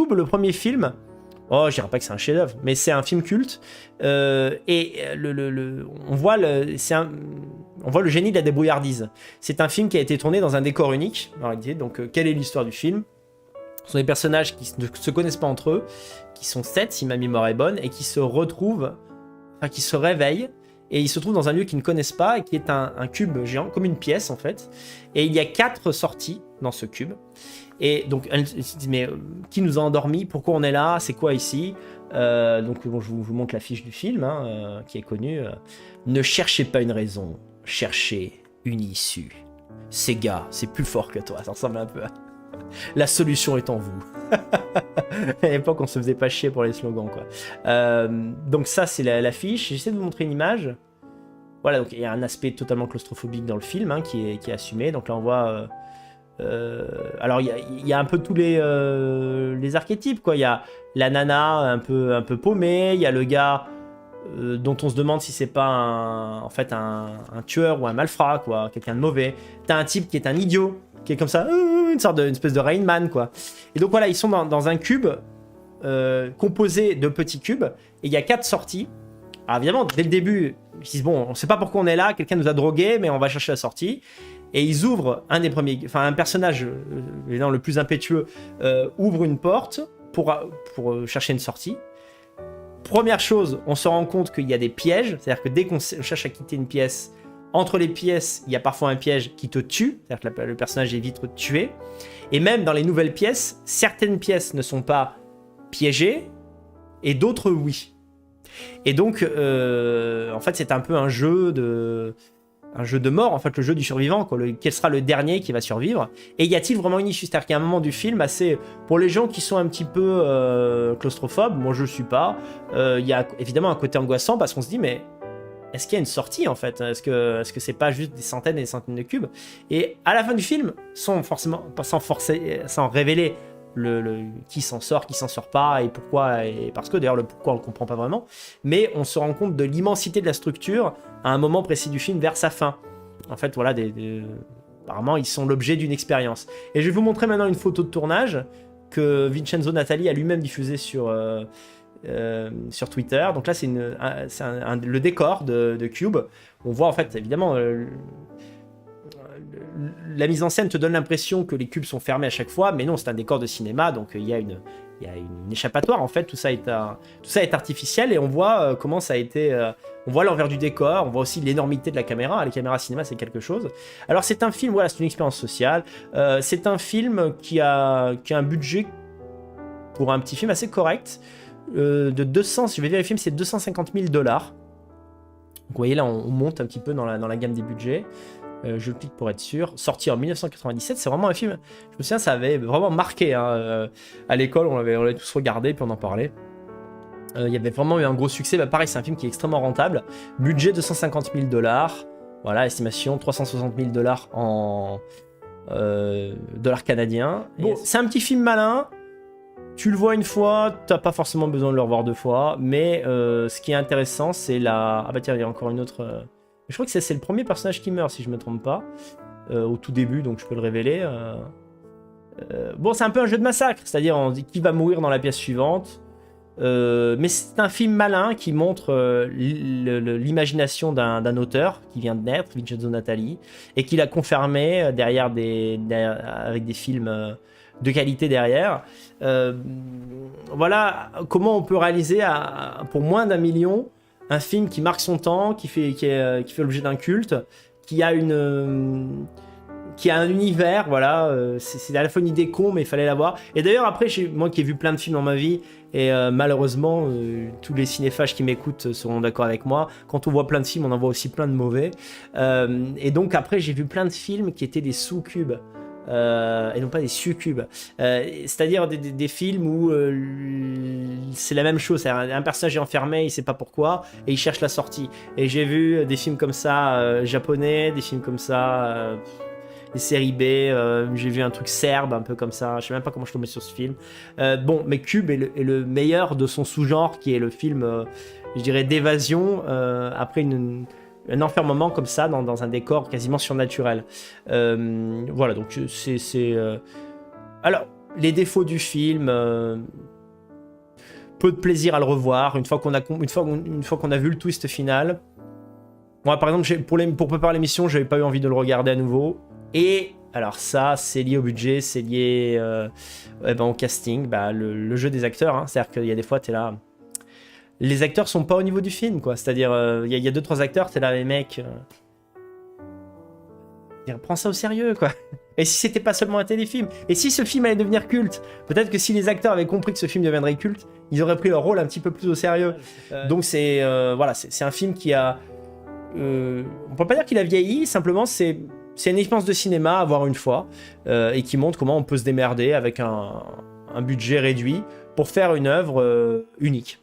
Cube, le premier film, oh, je dirais pas que c'est un chef-d'œuvre, mais c'est un film culte. Et on voit on voit le génie de la débrouillardise. C'est un film qui a été tourné dans un décor unique, en réalité. Donc, quelle est l'histoire du film? Ce sont des personnages qui ne se connaissent pas entre eux, qui sont 7, si ma mémoire est bonne, et qui se retrouvent, enfin, qui se réveillent, et ils se trouvent dans un lieu qu'ils ne connaissent pas, et qui est un cube géant, comme une pièce, en fait. Et il y a 4 sorties dans ce cube. Et donc, elle se dit, mais qui nous a endormis? Pourquoi on est là? C'est quoi ici? Donc, bon, je vous montre l'affiche du film, qui est connue. Ne cherchez pas une raison, cherchez une issue. Sega, c'est plus fort que toi, ça ressemble un peu à... La solution est en vous. À l'époque, on se faisait pas chier pour les slogans, quoi. Donc ça, c'est l'affiche. J'essaie de vous montrer une image. Voilà, donc il y a un aspect totalement claustrophobique dans le film, qui est assumé. Donc là, on voit... alors il y a un peu tous les archétypes, quoi. Il y a la nana un peu paumée, il y a le gars dont on se demande si c'est pas en fait un tueur ou un malfrat, quoi, quelqu'un de mauvais. T'as un type qui est un idiot, qui est comme ça, une espèce de Rain Man, quoi. Et donc voilà, ils sont dans un cube composé de petits cubes, et il y a 4 sorties. Alors évidemment, dès le début, ils se disent, bon, on sait pas pourquoi on est là, quelqu'un nous a drogués, mais on va chercher la sortie. Et ils ouvrent un personnage, évidemment le plus impétueux, ouvre une porte pour chercher une sortie. Première chose, on se rend compte qu'il y a des pièges, c'est-à-dire que dès qu'on cherche à quitter une pièce, entre les pièces, il y a parfois un piège qui te tue, c'est-à-dire que le personnage est vite tué. Et même dans les nouvelles pièces, certaines pièces ne sont pas piégées, et d'autres oui. Et donc, en fait, c'est un peu un jeu de mort, en fait, le jeu du survivant, quoi. Quel sera le dernier qui va survivre? Et y a-t-il vraiment une issue? C'est-à-dire qu'il y a un moment du film assez... Pour les gens qui sont un petit peu claustrophobes, moi je le suis pas, il y a évidemment un côté angoissant parce qu'on se dit, mais est-ce qu'il y a une sortie, en fait? Est-ce que c'est pas juste des centaines et des centaines de cubes? Et à la fin du film, sans révéler qui s'en sort, qui s'en sort pas, et pourquoi, et parce que d'ailleurs le pourquoi on le comprend pas vraiment, mais on se rend compte de l'immensité de la structure à un moment précis du film vers sa fin. En fait, voilà, apparemment ils sont l'objet d'une expérience. Et je vais vous montrer maintenant une photo de tournage que Vincenzo Natali a lui-même diffusée sur Twitter. Donc là, c'est le décor de Cube. On voit en fait évidemment la mise en scène te donne l'impression que les cubes sont fermés à chaque fois, mais non, c'est un décor de cinéma, donc il y a une échappatoire, en fait, tout ça est artificiel, et on voit comment ça a été... on voit l'envers du décor, on voit aussi l'énormité de la caméra. Les caméras cinéma, c'est quelque chose. Alors c'est un film, voilà, c'est une expérience sociale, c'est un film qui a un budget, pour un petit film assez correct, de 200, si je vais vérifier, c'est 250 000 $. Donc vous voyez là, on monte un petit peu dans la gamme des budgets. Je clique pour être sûr. Sorti en 1997, c'est vraiment un film. Je me souviens, ça avait vraiment marqué. À l'école, on l'avait tous regardé, puis on en parlait. Il y avait vraiment eu un gros succès. Bah, pareil, c'est un film qui est extrêmement rentable. Budget 250 000 $. Voilà, estimation 360 000 $ en dollars canadiens. Bon, c'est un petit film malin. Tu le vois une fois, t'as pas forcément besoin de le revoir 2 fois. Mais ce qui est intéressant, c'est la... Ah bah tiens, il y a encore une autre... Je crois que c'est le premier personnage qui meurt, si je me trompe pas, au tout début, donc je peux le révéler. Bon, c'est un peu un jeu de massacre, c'est-à-dire on dit qui va mourir dans la pièce suivante. Mais c'est un film malin qui montre l'imagination d'un auteur qui vient de naître, Vincenzo Natali, et qui l'a confirmé avec des films de qualité derrière. Voilà comment on peut réaliser pour moins d'1 million un film qui marque son temps, qui fait l'objet d'un culte, qui a un univers, voilà, c'est à la fois une idée con, mais il fallait l'avoir. Et d'ailleurs, après, moi qui ai vu plein de films dans ma vie, et malheureusement, tous les cinéphages qui m'écoutent seront d'accord avec moi, quand on voit plein de films, on en voit aussi plein de mauvais. Et donc après, j'ai vu plein de films qui étaient des sous-cubes. Et non pas des succubes, c'est-à-dire des films où c'est la même chose, c'est un personnage est enfermé, il sait pas pourquoi et il cherche la sortie. Et j'ai vu des films comme ça japonais, des films comme ça des séries B, j'ai vu un truc serbe un peu comme ça, je sais même pas comment je suis tombé sur ce film. Bon, mais Cube est le meilleur de son sous-genre, qui est le film je dirais d'évasion après un enfermement comme ça dans un décor quasiment surnaturel. Voilà, donc c'est... Alors, les défauts du film, peu de plaisir à le revoir une fois qu'on a vu le twist final. Moi, par exemple, pour préparer l'émission, j'avais pas eu envie de le regarder à nouveau. Et alors ça, c'est lié au budget, c'est lié au casting, le jeu des acteurs. Hein. C'est-à-dire qu'il y a des fois, t'es là... Les acteurs sont pas au niveau du film, quoi. C'est-à-dire, il y a 2-3 acteurs, t'es là, les mecs... prends ça au sérieux, quoi. Et si c'était pas seulement un téléfilm? Et si ce film allait devenir culte? Peut-être que si les acteurs avaient compris que ce film deviendrait culte, ils auraient pris leur rôle un petit peu plus au sérieux. Donc c'est un film qui a... on peut pas dire qu'il a vieilli, simplement c'est une expérience de cinéma à voir une fois, et qui montre comment on peut se démerder avec un budget réduit pour faire une œuvre unique.